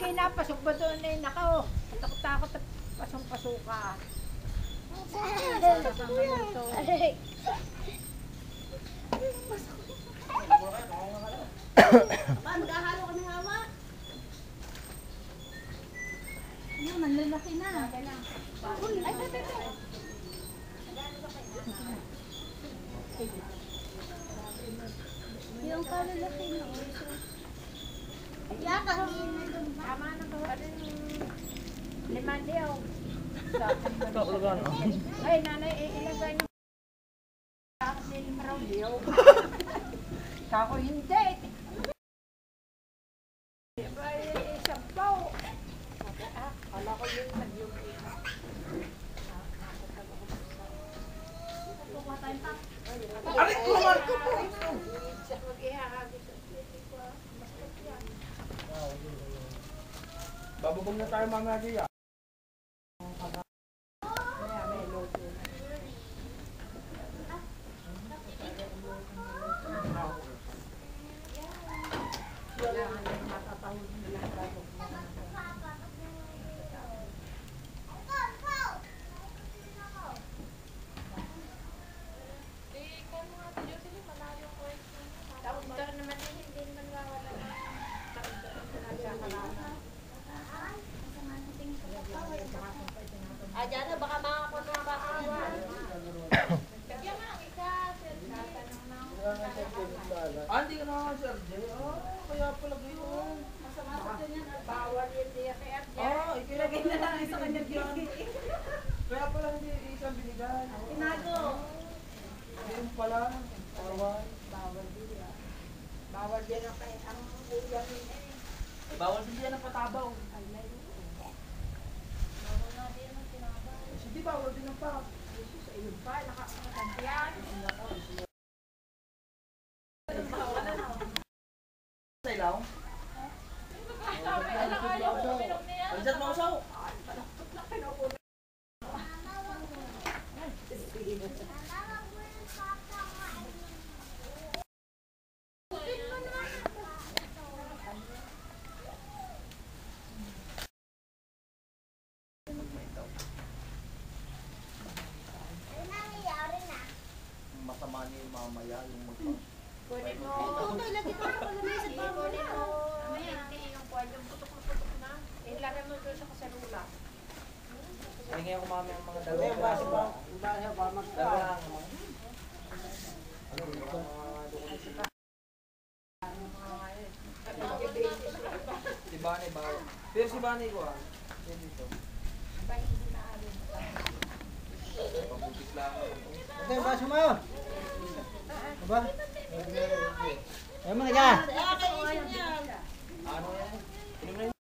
pinapasok ba doon eh? Nakaw, takot-takot at pasong-pasuka. Maghahalo kami hawa. Yun, nanlalaki na. Ay, yung kalalaki na. Yeah, Tama na to. Limandiyaw. Ay, nanay, ilagay niyo. Kasi limandiyaw. Kako hindi. Isang pao. Kala ko yung nagyong Aray ko naman! Bababong na tayo mga diya. Diyan na, baka makakapon mga bakawan. Kaya nga, Hindi ka naman, Sir Jay. Kaya pala gayon. masama sa dyan yan. bawal yun niya kaya. Ilagay na lang sa kanya diyan. Kaya pala hindi isang binigay. Tinago. Ayun pala. Bawal. Bawal din yan. Bawal din ang ulam yun eh. Bawal din yan ang patabaw. Bawal nga din ang tinago. Hindi bawal din ang pak. Sa iyo pa, nakakakantiyan. Sa ilaw? Panjat mo usaw. Masama niya yung mamaya yung magpang. Kunin mo. Lagi ko na pala may sa bawal Kunin na. mo. Hindi yung kwan, yung putok na. Ilagay mo doon sa kasalula. Hingay ako mami ang mga dalawa. Dalawa lang. Si Bani ba? Pero si Bani ko Yan dito. Pabutis lang. Ito yung baso mo. Aba? Ayaw mo na ka.